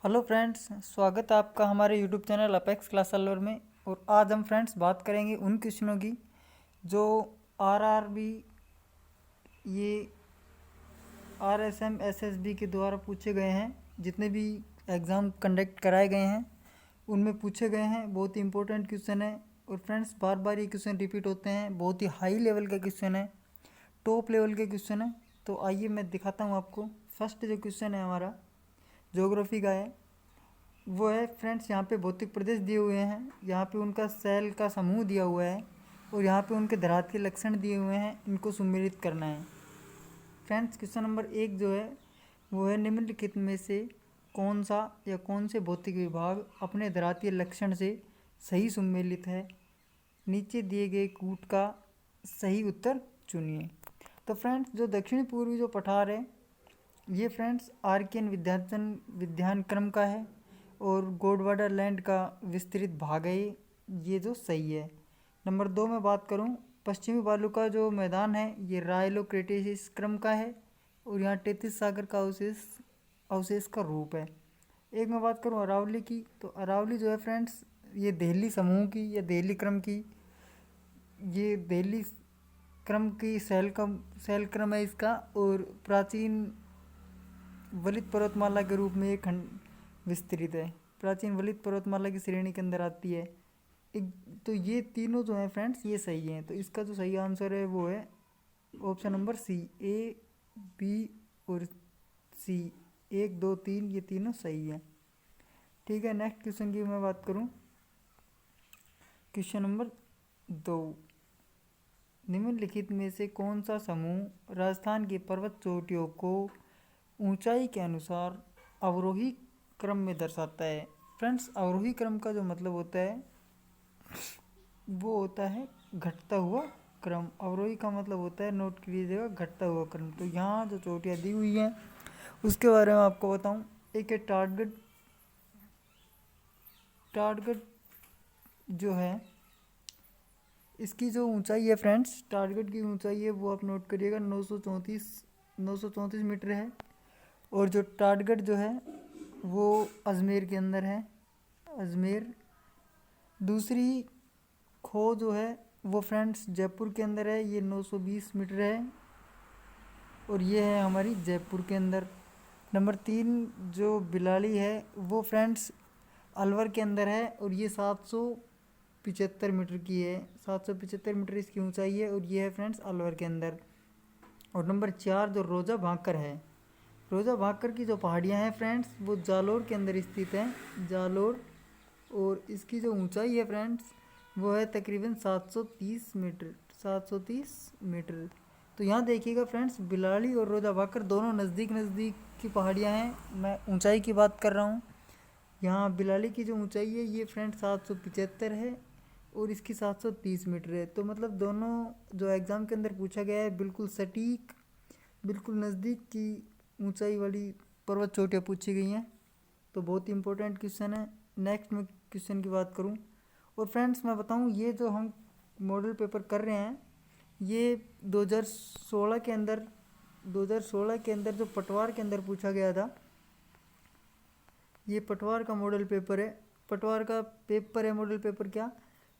Hello friends, स्वागत है आपका हमारे YouTube channel apex class solver में। और आज हम फ्रेंड्स बात करेंगे उन क्वेश्चनों की जो आरआरबी, ये आरएसएम एसएसबी के द्वारा पूछे गए हैं। जितने भी एग्ज़ाम कंडक्ट कराए गए हैं उनमें पूछे गए हैं। बहुत ही इंपॉर्टेंट क्वेश्चन है और फ्रेंड्स बार बार ये क्वेश्चन रिपीट होते हैं। बहुत ही हाई लेवल का क्वेश्चन है, टॉप लेवल के क्वेश्चन है। तो आइए मैं दिखाता हूँ आपको। फर्स्ट जो क्वेश्चन है हमारा ज्योग्राफी का है, वो है फ्रेंड्स, यहाँ पे भौतिक प्रदेश दिए हुए हैं, यहाँ पे उनका सेल का समूह दिया हुआ है और यहाँ पे उनके धरात के लक्षण दिए हुए हैं। इनको सम्मिलित करना है। फ्रेंड्स क्वेश्चन नंबर 1 जो है वो है, निम्नलिखित में से कौन सा या कौन से भौतिक विभाग अपने धरातीय लक्षण से सही सम्मिलित है? नीचे दिए गए कूट का सही उत्तर चुनिए। तो फ्रेंड्स जो दक्षिणी पूर्वी जो पठार है ये फ्रेंड्स आर्कियन विद्यान क्रम का है और गोडवाडा लैंड का विस्तृत भाग है ये जो सही है। नंबर 2 में बात करूं, पश्चिमी बालू का जो मैदान है ये रायलो क्रेटेशियस क्रम का है और यहाँ टेथिस सागर का अवशेष का रूप है। एक में बात करूं अरावली की, तो अरावली जो है फ्रेंड्स ये देहली समूह की या देहली क्रम की, ये देहली क्रम की सेल क्रम है इसका और प्राचीन वलित पर्वतमाला के रूप में ये खंड विस्तृत है। प्राचीन वलित पर्वतमाला की श्रेणी के अंदर आती है। एक तो ये तीनों जो हैं फ्रेंड्स ये सही हैं। तो इसका जो सही आंसर है वो है option number C, A B और सी, 1 2 3 ये तीनों सही है। ठीक है, नेक्स्ट क्वेश्चन की मैं बात करूं, क्वेश्चन नंबर 2, निम्नलिखित में से कौन सा समूह राजस्थान की पर्वत चोटियों को ऊंचाई के अनुसार अवरोही क्रम में दर्शाता है? फ्रेंड्स अवरोही क्रम का जो मतलब होता है वो होता है घटता हुआ क्रम। अवरोही का मतलब होता है, नोट कीजिएगा, घटता हुआ क्रम। तो यहाँ जो चोटियाँ दी हुई हैं उसके बारे में आपको बताऊँ। एक है टाटगढ़। टाटगढ़ जो है इसकी जो ऊंचाई है फ्रेंड्स, टाटगढ़ की ऊंचाई है वो आप नोट करिएगा 934 मीटर है। और जो टाटगढ़ जो है वो अजमेर के अंदर है, अजमेर। दूसरी खो जो है वो फ्रेंड्स जयपुर के अंदर है, ये 920 मीटर है और ये है हमारी जयपुर के अंदर। नंबर 3 जो बिलाली है वो फ्रेंड्स अलवर के अंदर है और ये 775 मीटर की है। 775 मीटर इसकी ऊंचाई है और ये है फ्रेंड्स अलवर के अंदर। और नंबर 4 जो रोजा भाकर है, रोजा भाकर की जो पहाड़ियाँ हैं फ्रेंड्स वो जालोर के अंदर स्थित हैं, जालोर। और इसकी जो ऊंचाई है फ्रेंड्स वो है तकरीबन 730 मीटर, 730 मीटर। तो यहाँ देखिएगा फ्रेंड्स, बिलाली और रोजा भाकर दोनों नज़दीक नज़दीक की पहाड़ियाँ हैं। मैं ऊंचाई की बात कर रहा हूँ। यहाँ बिलाली की जो ऊंचाई है ये फ्रेंड्स 775 है और इसकी 730 मीटर है। तो मतलब दोनों जो एग्ज़ाम के अंदर पूछा गया है बिल्कुल सटीक, बिल्कुल नज़दीक की ऊंचाई वाली पर्वत चोटियाँ पूछी गई हैं। तो बहुत ही इंपॉर्टेंट क्वेश्चन है। नेक्स्ट में क्वेश्चन की बात करूं, और फ्रेंड्स मैं बताऊं ये जो हम मॉडल पेपर कर रहे हैं ये 2016 के अंदर, 2016 के अंदर जो पटवार के अंदर पूछा गया था, ये पटवार का मॉडल पेपर है। पटवार का पेपर है मॉडल पेपर, क्या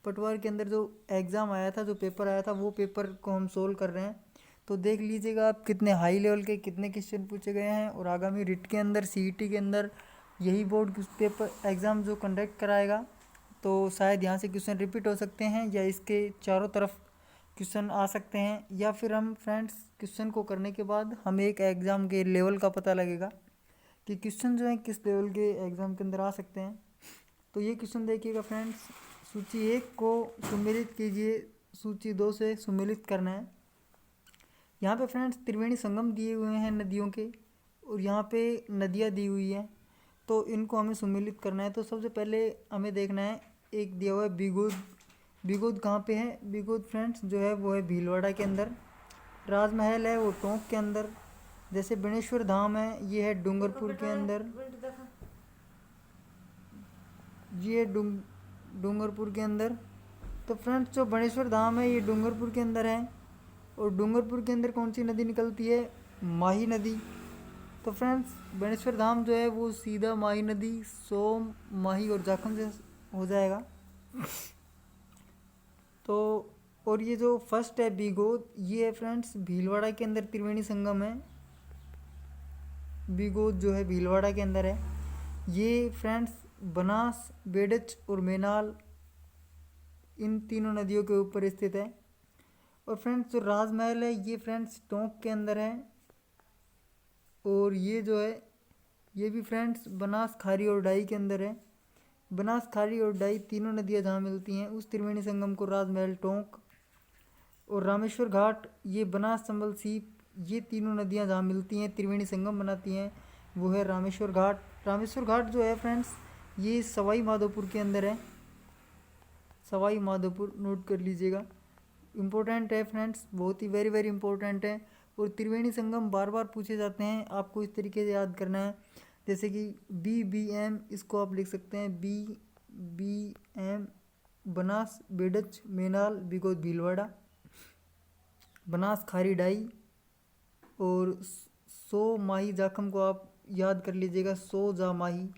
पटवार के अंदर जो एग्ज़ाम आया था, जो पेपर आया था, वो पेपर को हम सोल्व कर रहे हैं। तो देख लीजिएगा आप कितने हाई लेवल के कितने क्वेश्चन पूछे गए हैं। और आगामी रिट के अंदर, सीईटी के अंदर यही बोर्ड पेपर एग्ज़ाम जो कंडक्ट कराएगा तो शायद यहाँ से क्वेश्चन रिपीट हो सकते हैं या इसके चारों तरफ क्वेश्चन आ सकते हैं। या फिर हम फ्रेंड्स क्वेश्चन को करने के बाद हमें एक एग्ज़ाम के लेवल का पता लगेगा कि क्वेश्चन जो है किस लेवल के एग्ज़ाम के अंदर आ सकते हैं। तो ये क्वेश्चन देखिएगा फ्रेंड्स, सूची 1 को सम्मिलित कीजिए, सूची 2 से सम्मिलित करना है। यहाँ पे फ्रेंड्स त्रिवेणी संगम दिए हुए हैं नदियों के और यहाँ पे नदियाँ दी हुई हैं, तो इनको हमें सम्मिलित करना है। तो सबसे पहले हमें देखना है, एक दिया हुआ है बिगोद। बिगोद कहाँ पे है? बिगोद फ्रेंड्स जो है वो है भीलवाड़ा के अंदर। राजमहल है वो टोंक के अंदर। जैसे बेणेश्वर धाम है ये है डूंगरपुर के अंदर, ये डूंगरपुर के अंदर। तो फ्रेंड्स जो बेणेश्वर धाम है ये डूंगरपुर के अंदर है और डूंगरपुर के अंदर कौन सी नदी निकलती है? माही नदी। तो फ्रेंड्स बेणेश्वर धाम जो है वो सीधा माही नदी, सोम, माही और जाखम से हो जाएगा। तो और ये जो फर्स्ट है बीगोद, ये है फ्रेंड्स भीलवाड़ा के अंदर त्रिवेणी संगम है। बीगोद जो है भीलवाड़ा के अंदर है। ये फ्रेंड्स बनास, बेडच और मेनाल इन तीनों नदियों के ऊपर स्थित है। और फ्रेंड्स जो राजमहल है ये फ्रेंड्स टोंक के अंदर है। और ये जो है ये भी फ्रेंड्स बनास, खारी और डाई के अंदर है। बनास, खारी और डाई तीनों नदियाँ जहाँ मिलती हैं उस त्रिवेणी संगम को राजमहल, टोंक और रामेश्वर घाट, ये बनास, चंबल, सीप, ये तीनों नदियाँ जहाँ मिलती हैं त्रिवेणी संगम बनाती हैं वो है रामेश्वर घाट। रामेश्वर घाट जो है फ्रेंड्स ये सवाई माधोपुर के अंदर है। सवाई माधोपुर नोट कर लीजिएगा, इम्पोर्टेंट है फ्रेंड्स, बहुत ही वेरी वेरी इंपॉर्टेंट है। और त्रिवेणी संगम बार बार पूछे जाते हैं, आपको इस तरीके से याद करना है जैसे कि BBM, इसको आप लिख सकते हैं BBM, बनास, बेडच, मेनाल, बिगोद, भीलवाड़ा, बनास, खारी, डाई और सो, माही, जाखम को आप याद कर लीजिएगा सोजा माही।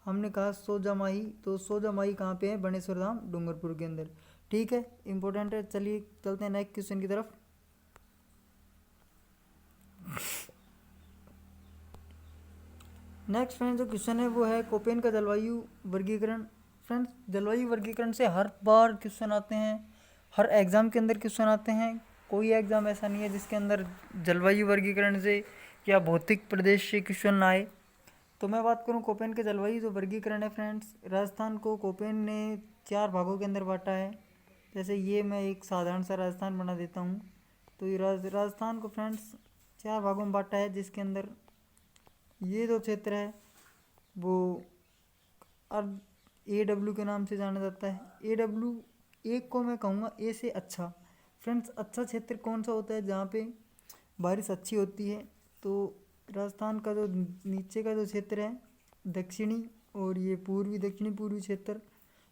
हमने कहा सोजा माही, तो सोजा माही कहाँ पे है? बनेश्वर धाम, डूंगरपुर के अंदर। ठीक है, इंपॉर्टेंट है। चलिए चलते हैं नेक्स्ट क्वेश्चन की तरफ। नेक्स्ट फ्रेंड्स जो क्वेश्चन है वो है कोपेन का जलवायु वर्गीकरण। फ्रेंड्स जलवायु वर्गीकरण से हर बार क्वेश्चन आते हैं, हर एग्ज़ाम के अंदर क्वेश्चन आते हैं। कोई एग्ज़ाम ऐसा नहीं है जिसके अंदर जलवायु वर्गीकरण से या भौतिक प्रदेश से क्वेश्चन ना आए। तो मैं बात करूं कोपेन के जलवायु जो वर्गीकरण है फ्रेंड्स, राजस्थान को कोपेन ने 4 भागों के अंदर बांटा है। जैसे ये मैं एक साधारण सा राजस्थान बना देता हूं। तो ये राजस्थान को फ्रेंड्स 4 भागों में बांटा है, जिसके अंदर ये जो क्षेत्र है वो अर्ध AW के नाम से जाना जाता है। AW एक को मैं कहूँगा ए से अच्छा। फ्रेंड्स अच्छा क्षेत्र कौन सा होता है? जहाँ पे बारिश अच्छी होती है। तो राजस्थान का जो नीचे का जो क्षेत्र है दक्षिणी और ये पूर्वी, दक्षिणी पूर्वी क्षेत्र,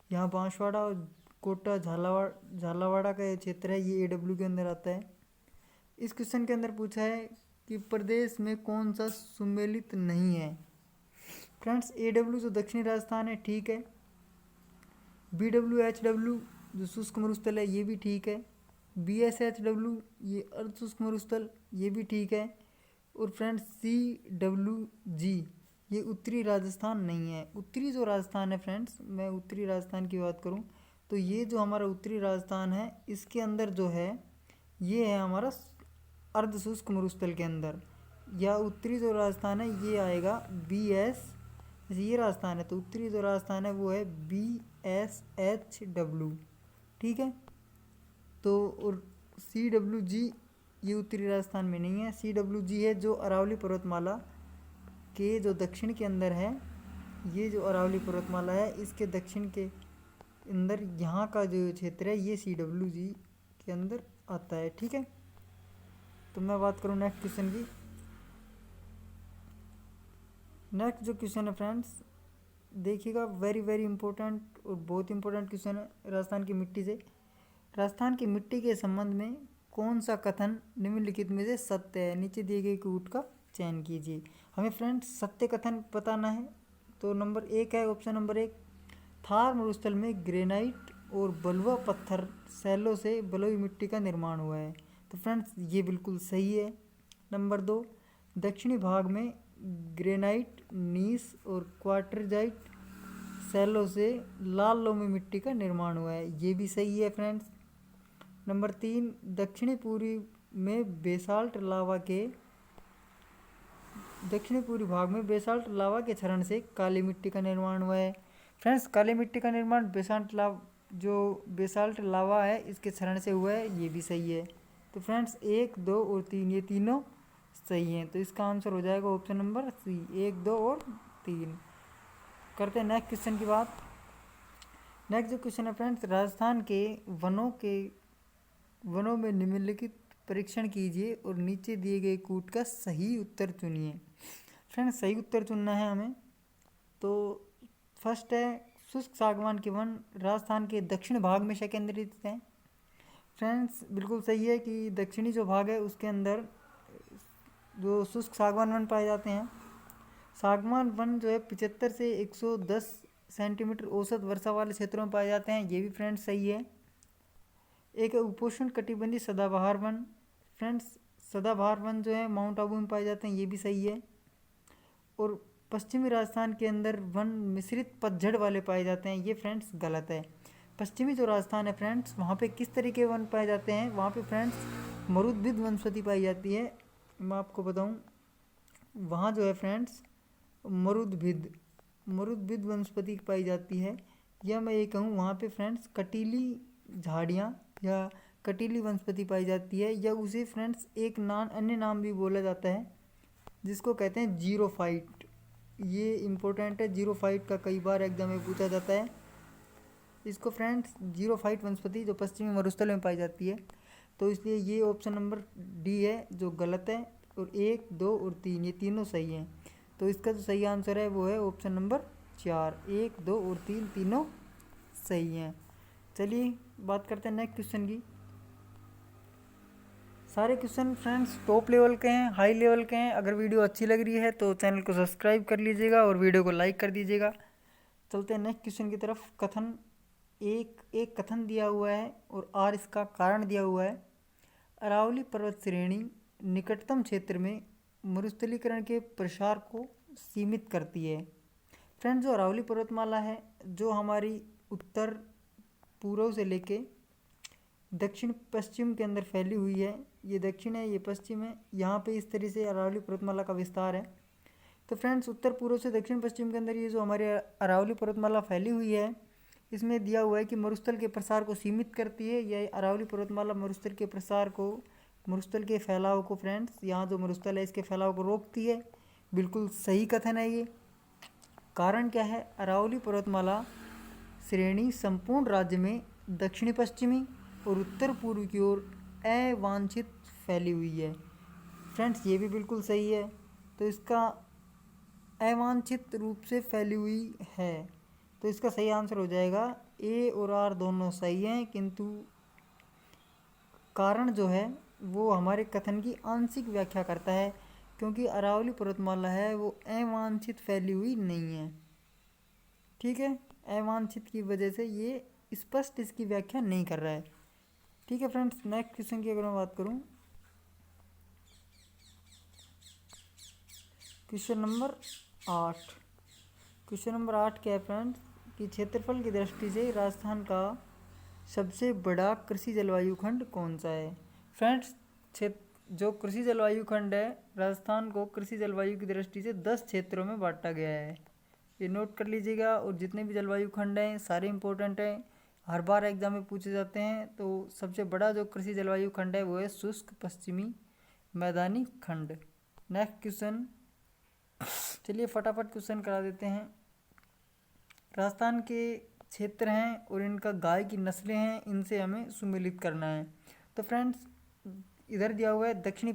यहाँ बांसवाड़ा और कोटा, झालावाड़ा का ये क्षेत्र है, ये AW के अंदर आता है। इस क्वेश्चन के अंदर पूछा है कि प्रदेश में कौन सा सुमेलित नहीं है। फ्रेंड्स AW जो दक्षिणी राजस्थान है ठीक है। BWHW जो शुष्क मरुस्थल है ये भी ठीक है। BSHW ये अर्ध शुष्क मरुस्थल, ये भी ठीक है। और फ्रेंड्स CWG ये उत्तरी राजस्थान नहीं है। उत्तरी जो राजस्थान है फ्रेंड्स, मैं उत्तरी राजस्थान की बात करूं तो ये जो हमारा उत्तरी राजस्थान है इसके अंदर जो है ये है हमारा अर्ध शुष्क मरुस्थल के अंदर, या उत्तरी जो राजस्थान है ये आएगा BS, ये राजस्थान है तो उत्तरी जो राजस्थान है वो है BSHW। ठीक है, तो और CWG ये उत्तरी राजस्थान में नहीं है। CWG है जो अरावली पर्वतमाला के जो दक्षिण के अंदर है, ये जो अरावली पर्वतमाला है इसके दक्षिण के अंदर यहाँ का जो क्षेत्र है ये CWG के अंदर आता है। ठीक है, तो मैं बात करूँ नेक्स्ट क्वेश्चन की। नेक्स्ट जो क्वेश्चन है फ्रेंड्स देखिएगा, वेरी वेरी इंपॉर्टेंट और बहुत इंपॉर्टेंट क्वेश्चन है राजस्थान की मिट्टी से। राजस्थान की मिट्टी के संबंध में कौन सा कथन निम्नलिखित में से सत्य है? नीचे दिए गए कूट का चयन कीजिए। हमें फ्रेंड्स सत्य कथन बताना है। तो नंबर 1 है, ऑप्शन नंबर 1, थार मरुस्थल में ग्रेनाइट और बलुआ पत्थर सैलों से बलुई मिट्टी का निर्माण हुआ है। तो फ्रेंड्स ये बिल्कुल सही है। नंबर 2, दक्षिणी भाग में ग्रेनाइट, नीस और क्वार्टरजाइट सैलों से लाल लोमी मिट्टी का निर्माण हुआ है, ये भी सही है फ्रेंड्स। नंबर 3, दक्षिणी पूर्वी में बेसाल्ट लावा के दक्षिणी पूर्वी भाग में बेसाल्ट लावा के क्षरण से काली मिट्टी का निर्माण हुआ है। फ्रेंड्स काली मिट्टी का निर्माण बेसाल्ट लावा है इसके क्षरण से हुआ है, ये भी सही है। तो फ्रेंड्स 1, 2 और 3 ये तीनों सही हैं। तो इसका आंसर हो जाएगा ऑप्शन नंबर C, 1, 2 और 3। करते हैं नेक्स्ट क्वेश्चन की बात। नेक्स्ट जो क्वेश्चन है फ्रेंड्स, राजस्थान के वनों में निम्नलिखित परीक्षण कीजिए और नीचे दिए गए कूट का सही उत्तर चुनिए। फ्रेंड्स सही उत्तर चुनना है हमें। तो फर्स्ट है शुष्क सागवान के वन राजस्थान के दक्षिण भाग में केंद्रित हैं। फ्रेंड्स बिल्कुल सही है कि दक्षिणी जो भाग है उसके अंदर जो शुष्क सागवान वन पाए जाते हैं। सागवान वन जो है 75 से 110 सेंटीमीटर औसत वर्षा वाले क्षेत्रों में पाए जाते हैं, ये भी फ्रेंड्स सही है। एक उपोष्ण कटिबंधीय सदाबहार वन, फ्रेंड्स सदाबहार वन जो है माउंट आबू में पाए जाते हैं, ये भी सही है। और पश्चिमी राजस्थान के अंदर वन मिश्रित पतझड़ वाले पाए जाते हैं, ये फ्रेंड्स गलत है। पश्चिमी जो राजस्थान है फ्रेंड्स, वहाँ पे किस तरीके वन पाए जाते हैं, वहाँ पे फ्रेंड्स मरुद्भिद वनस्पति पाई जाती है। मैं आपको बताऊँ, वहाँ जो है फ्रेंड्स मरुद्भिद वनस्पति पाई जाती है, या मैं ये कहूँ वहाँ पे फ्रेंड्स कटीली झाड़ियाँ या कटीली वनस्पति पाई जाती है, या उसे फ्रेंड्स एक अन्य नाम भी बोला जाता है जिसको कहते हैं जीरोफाइट। ये इम्पोर्टेंट है, जीरोफाइट का कई बार एग्जाम में पूछा जाता है। इसको फ्रेंड्स जीरोफाइट वनस्पति जो पश्चिमी मरुस्थल में पाई जाती है, तो इसलिए ये ऑप्शन नंबर डी है जो गलत है। और 1, 2 और 3 ये तीनों सही हैं, तो इसका जो सही आंसर है वो है ऑप्शन नंबर 4। 1, 2 और 3 तीनों सही हैं। चलिए बात करते हैं नेक्स्ट क्वेश्चन की। सारे क्वेश्चन फ्रेंड्स टॉप लेवल के हैं, हाई लेवल के हैं। अगर वीडियो अच्छी लग रही है तो चैनल को सब्सक्राइब कर लीजिएगा और वीडियो को लाइक कर दीजिएगा। चलते हैं नेक्स्ट क्वेश्चन की तरफ। कथन एक कथन दिया हुआ है और आर इसका कारण दिया हुआ है। अरावली पर्वत श्रेणी निकटतम क्षेत्र में मरुस्थलीकरण के प्रसार को सीमित करती है। फ्रेंड्स जो अरावली पर्वतमाला है, जो हमारी उत्तर पूर्व से लेके दक्षिण पश्चिम के अंदर फैली हुई है, ये दक्षिण है, ये पश्चिम है, यहाँ पे इस तरह से अरावली पर्वतमाला का विस्तार है। तो फ्रेंड्स उत्तर पूर्व से दक्षिण पश्चिम के अंदर ये जो हमारी अरावली पर्वतमाला फैली हुई है, इसमें दिया हुआ है कि मरुस्थल के प्रसार को सीमित करती है। यह अरावली पर्वतमाला मरुस्थल के प्रसार को, मरुस्थल के फैलाव को फ्रेंड्स, यहाँ जो मरुस्थल है इसके फैलाव को रोकती है। बिल्कुल सही कथन है ये। कारण क्या है, अरावली पर्वतमाला श्रेणी संपूर्ण राज्य में दक्षिणी पश्चिमी और उत्तर पूर्व की ओर अवांछित फैली हुई है। फ्रेंड्स ये भी बिल्कुल सही है, तो इसका अवांछित रूप से फैली हुई है, तो इसका सही आंसर हो जाएगा ए और आर दोनों सही हैं, किंतु कारण जो है वो हमारे कथन की आंशिक व्याख्या करता है, क्योंकि अरावली पर्वतमाला है वो अवांछित फैली हुई नहीं है। ठीक है, अवांछित की वजह से ये स्पष्ट इसकी व्याख्या नहीं कर रहा है। ठीक है फ्रेंड्स, नेक्स्ट क्वेश्चन की अगर मैं बात करूं, क्वेश्चन नंबर 8। क्वेश्चन नंबर 8 क्या है फ्रेंड्स, कि क्षेत्रफल की दृष्टि से राजस्थान का सबसे बड़ा कृषि जलवायु खंड कौन सा है। फ्रेंड्स जो कृषि जलवायु खंड है, राजस्थान को कृषि जलवायु की दृष्टि से 10 क्षेत्रों में बांटा गया है, ये नोट कर लीजिएगा। और जितने भी जलवायु खंड हैं सारे इंपॉर्टेंट हैं, हर बार एग्जाम में पूछे जाते हैं। तो सबसे बड़ा जो कृषि जलवायु खंड है वो है शुष्क पश्चिमी मैदानी खंड। नेक्स्ट क्वेश्चन, चलिए फटाफट क्वेश्चन करा देते हैं। राजस्थान के क्षेत्र हैं और इनका गाय की नस्लें हैं, इनसे हमें सुमेलित करना है। तो फ्रेंड्स इधर दिया हुआ है दक्षिणी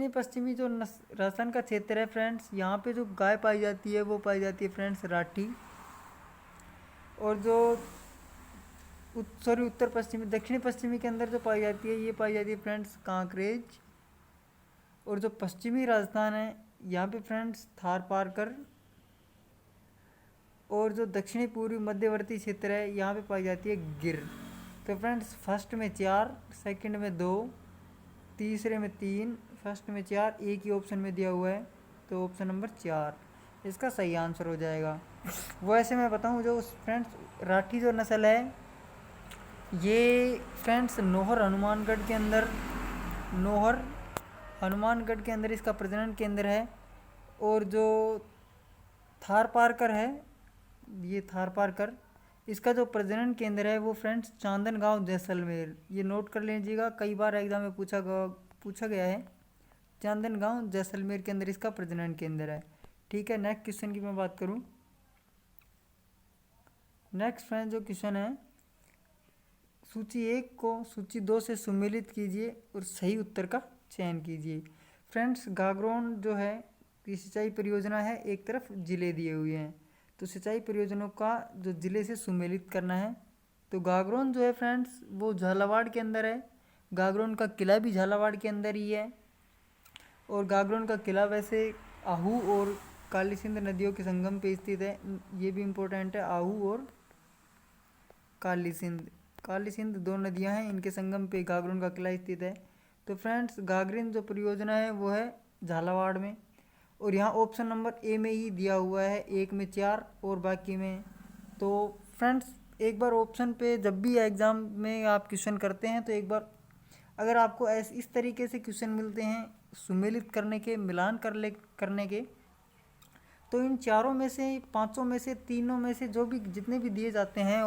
पश्चिमी जो राजस्थान का क्षेत्र है फ्रेंड्स, यहाँ पे जो गाय पाई जाती है वो पाई जाती है फ्रेंड्स राठी। और जो उत्तर पश्चिमी दक्षिणी पश्चिमी के अंदर जो पाई जाती है ये पाई जाती है फ्रेंड्स कांकरेज। और जो पश्चिमी राजस्थान है यहाँ पे फ्रेंड्स थारपारकर। और जो दक्षिणी पूर्वी मध्यवर्ती क्षेत्र है यहाँ पे पाई जाती है गिर। तो फ्रेंड्स फर्स्ट में 4, सेकंड में 2, तीसरे में 3, फर्स्ट में 4, एक ही ऑप्शन में दिया हुआ है, तो ऑप्शन नंबर 4 इसका सही आंसर हो जाएगा। वैसे मैं बताऊँ जो फ्रेंड्स राठी जो नस्ल है ये फ्रेंड्स नौहर हनुमानगढ़ के अंदर इसका प्रजनन केंद्र है। और जो थारपारकर है, ये थारपारकर, इसका जो प्रजनन केंद्र है वो फ्रेंड्स चांदनगांव जैसलमेर, ये नोट कर लीजिएगा, कई बार एग्जाम में पूछा गया है। चांदनगांव जैसलमेर के अंदर इसका प्रजनन केंद्र है। ठीक है, नेक्स्ट क्वेश्चन की मैं बात करूं। नेक्स्ट फ्रेंड्स जो क्वेश्चन है, सूची 1 को सूची 2 से सुमेलित कीजिए और सही उत्तर का चयन कीजिए। फ्रेंड्स गागरोन जो है ये सिंचाई परियोजना है, एक तरफ जिले दिए हुए हैं, तो सिंचाई परियोजनाओं का जो जिले से सुमेलित करना है। तो गागरोन जो है फ्रेंड्स वो झालावाड़ के अंदर है, गागरोन का किला भी झालावाड़ के अंदर ही है। और गागरोन का किला वैसे आहू और काली सिंध नदियों के संगम पे स्थित है। ये भी इम्पोर्टेंट है, आहू और काली सिंध दो नदियां हैं, इनके संगम पे गागरोन का किला स्थित है। तो फ्रेंड्स गागरीन जो परियोजना है वो है झालावाड़ में, और यहाँ ऑप्शन नंबर ए में ही दिया हुआ है, एक में 4 और बाकी में। तो फ्रेंड्स एक बार ऑप्शन पे जब भी एग्ज़ाम में आप क्वेश्चन करते हैं तो एक बार अगर आपको इस तरीके से क्वेश्चन मिलते हैं सुमेलित करने के, मिलान करने के, तो इन चारों में से, पांचों में से, तीनों में से जो भी जितने भी दिए जाते हैं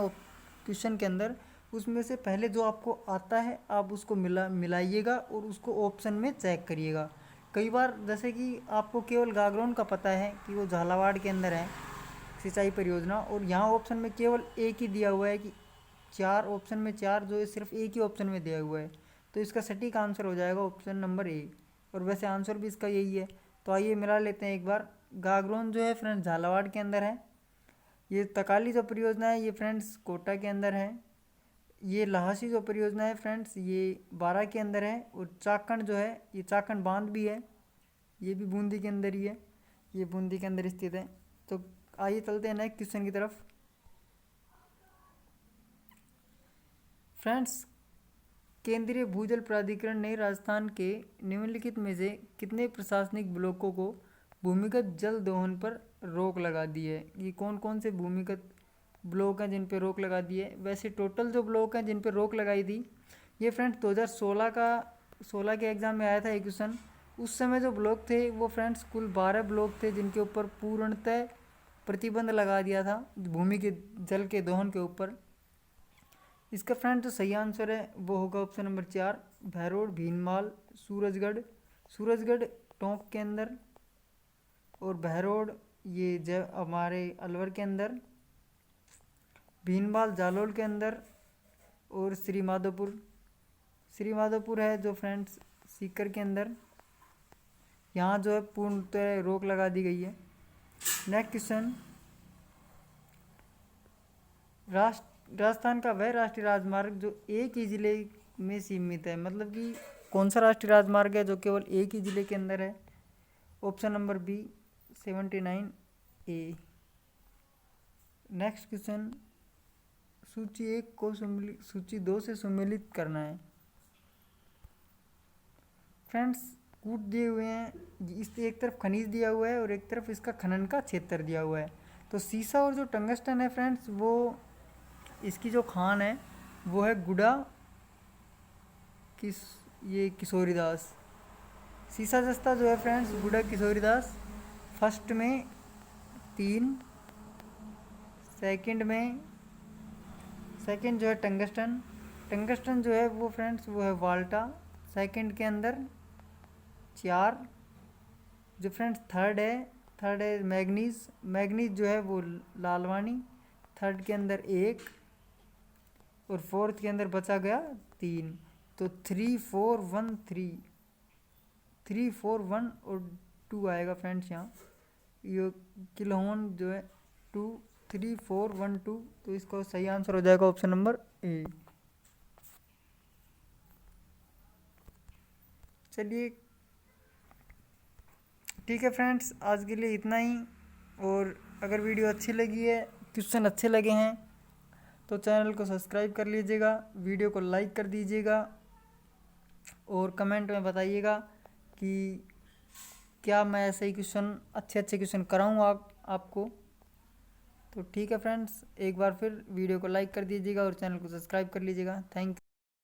क्वेश्चन के अंदर, उसमें से पहले जो आपको आता है आप उसको मिलाइएगा और उसको ऑप्शन में चेक करिएगा। कई बार जैसे कि आपको केवल गागरोन का पता है कि वो झालावाड़ के अंदर है सिंचाई परियोजना, और यहाँ ऑप्शन में केवल एक ही दिया हुआ है कि 4 ऑप्शन में 4 जो है सिर्फ एक ही ऑप्शन में दिया हुआ है, तो इसका सटीक आंसर हो जाएगा ऑप्शन नंबर ए, और वैसे आंसर भी इसका यही है। तो आइए मिला लेते हैं एक बार। गागरोन जो है फ्रेंड्स झालावाड़ के अंदर है, ये तकाली जो परियोजना है ये फ्रेंड्स कोटा के अंदर है, ये लहासी जो परियोजना है फ्रेंड्स ये बारा के अंदर है, और चाकण जो है ये चाकण बांध भी है, ये भी बूंदी के अंदर ही है, ये बूंदी के अंदर स्थित है। तो आइए चलते हैं नेक्स्ट क्वेश्चन की तरफ। फ्रेंड्स केंद्रीय भूजल प्राधिकरण ने राजस्थान के निम्नलिखित में से कितने प्रशासनिक ब्लॉकों को भूमिगत जल दोहन पर रोक लगा दी है? ये कौन कौन से भूमिगत ब्लॉक हैं जिन पे रोक लगा दी है? वैसे टोटल जो ब्लॉक हैं जिन पे रोक लगाई थी ये फ्रेंड्स 2016 के एग्ज़ाम में आया था एक क्वेश्चन। उस समय जो ब्लॉक थे वो फ्रेंड्स कुल 12 ब्लॉक थे जिनके ऊपर पूर्णतः प्रतिबंध लगा दिया था भूमि के जल के दोहन के ऊपर। इसका फ्रेंड जो सही आंसर है वो होगा ऑप्शन नंबर 4, भैरोड, भीनमाल, सूरजगढ़ टोंक के अंदर, और भैरोड ये हमारे अलवर के अंदर, भीनमाल जालोल के अंदर, और श्री माधोपुर है जो फ्रेंड्स सीकर के अंदर। यहाँ जो है पूर्णतः रोक लगा दी गई है। नेक्स्ट क्वेश्चन, राजस्थान का वह राष्ट्रीय राजमार्ग जो एक ही जिले में सीमित है, मतलब कि कौन सा राष्ट्रीय राजमार्ग है जो केवल एक ही जिले के अंदर है? Option number B 79A। Next question, सूची 1 को सूची 2 से सम्मिलित करना है। फ्रेंड्स कूट दिए हुए हैं, इस एक तरफ खनिज दिया हुआ है और एक तरफ इसका खनन का क्षेत्र दिया हुआ है। तो सीसा और जो टंगस्टन है फ्रेंड्स वो इसकी जो खान है वो है गुड़ा किशोरीदास। सीसा जस्ता जो है फ्रेंड्स गुड़ा किशोरीदास फर्स्ट में 3, सेकंड जो है टंगस्टन जो है वो फ्रेंड्स वो है वाल्टा सेकंड के अंदर 4। जो फ्रेंड्स थर्ड है मैग्नीज जो है वो लालवानी थर्ड के अंदर 1, और फोर्थ के अंदर बचा गया 3। तो 3 4 1 और 2 आएगा फ्रेंड्स यहाँ, ये किलोन जो है 2 3 4 1 2, तो इसका सही आंसर हो जाएगा ऑप्शन नंबर ए। चलिए ठीक है फ्रेंड्स, आज के लिए इतना ही। और अगर वीडियो अच्छी लगी है, क्वेश्चन अच्छे लगे हैं तो चैनल को सब्सक्राइब कर लीजिएगा, वीडियो को लाइक कर दीजिएगा, और कमेंट में बताइएगा कि क्या मैं ऐसे ही क्वेश्चन अच्छे क्वेश्चन कराऊँ आपको। तो ठीक है फ्रेंड्स, एक बार फिर वीडियो को लाइक कर दीजिएगा और चैनल को सब्सक्राइब कर लीजिएगा। Thank you.